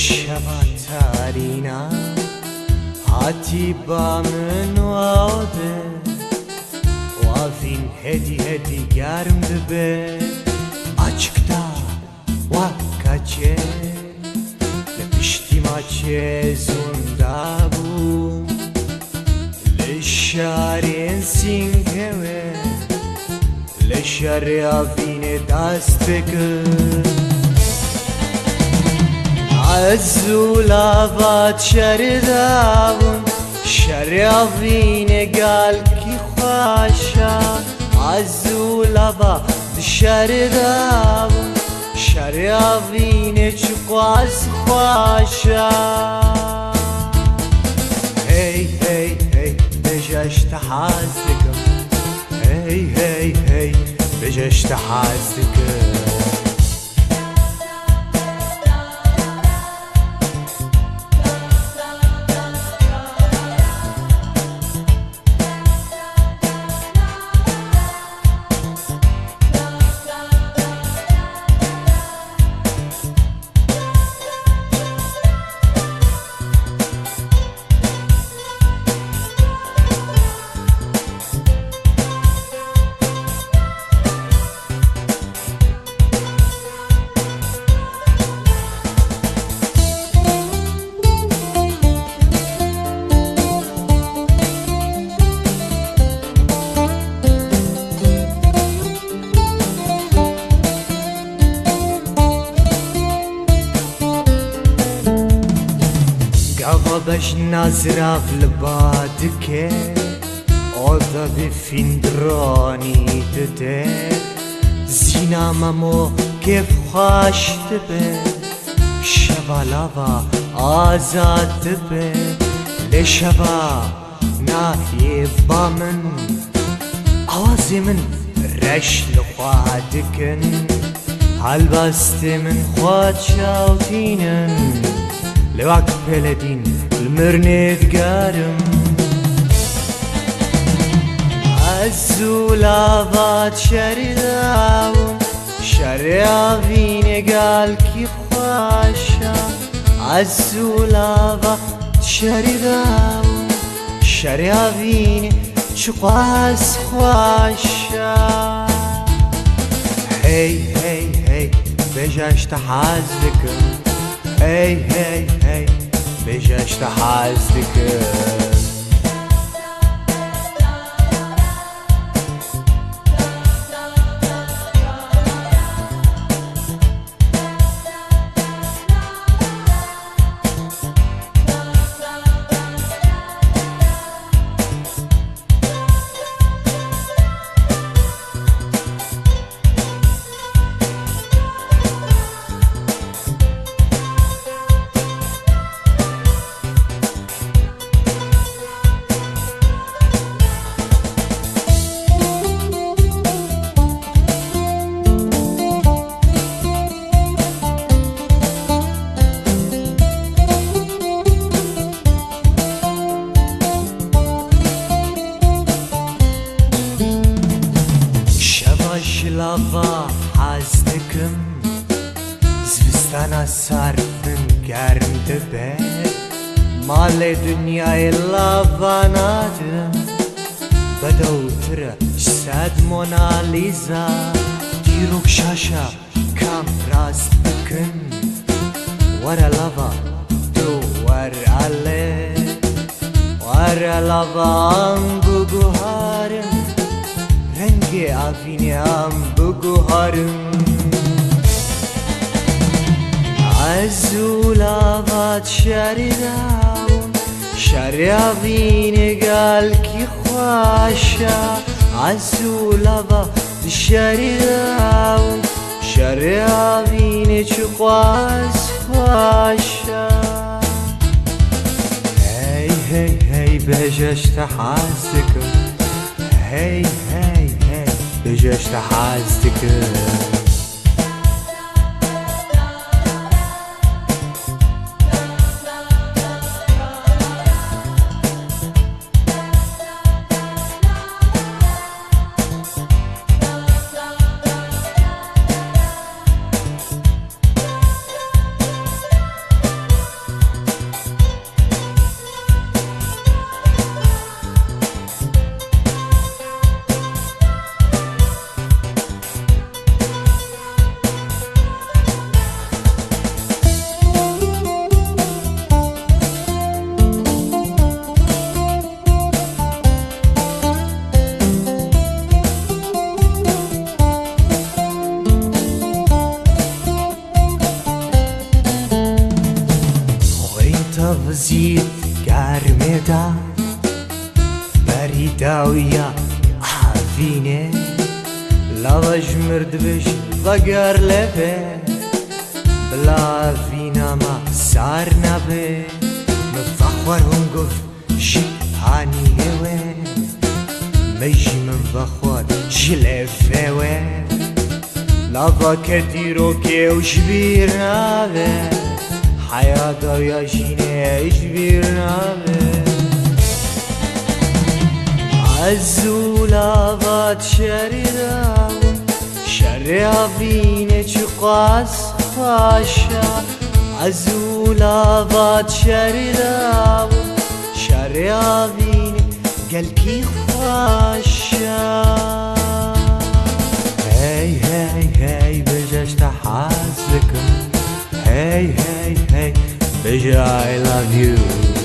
شباتارینا هاتی با من واده وافین هدی گرم دبه açıkta vakaçe لپشتی ماچه زندابو لشارین سینگوه لشار آفین دستگه عزولابات شردابون شرافین قال کی خواشا عزولابات شردابون شرافین چقاس خواشا هی هی هی بجشت حازدکم هی هی هی بجشت حازدکم باش نظرف لبادکه آدا بفین درانی دده زیناممو کف خواشت به شبالاوا آزاد به لشبا ناهی با من آوازی من رش لخوادکن هلبست من خواد شاوتینن لواك بلدين المرنيد قارم عزولابات شرداون شرافين قال كي خواشا عزولابات شرداون شرافين شقاس خواشا هي هي هي بجاشت حازدكم هی هی هی بجشت حازدکم لافا حازدکم زوستانا سرفن گرم دبه مال دنیای لافا نادم بدوتر جسد مونالیزا دیروک شاشا کم راست بکن ورا لافا دو ور علی ورا لافا ام بگوهارم رنگ آفینم بگوهارم عزولابات شرداون شرافین قال کی خواشا عزولابات شرداون شرافین چقاس خواشا هی هی هی بجشت حازدکم هی هی هی بجشت حازدکم بريدا ويا عافيني لافا جمرد بش ضقر لبه بلا فينا ما صارنا به مفخور هنقف شيطاني هوي ميجي من فخور جلفه وي لافا كديرو كي وجبيرنا به حياة ويا جيني جبيرنا به عزو لافا تشريدا شريا فيني چقاس خاشا عزو لافا تشريدا شريا فيني قلكي خاشا هاي هاي هاي بجاش تحاسلكم هاي هاي هاي بجا I love you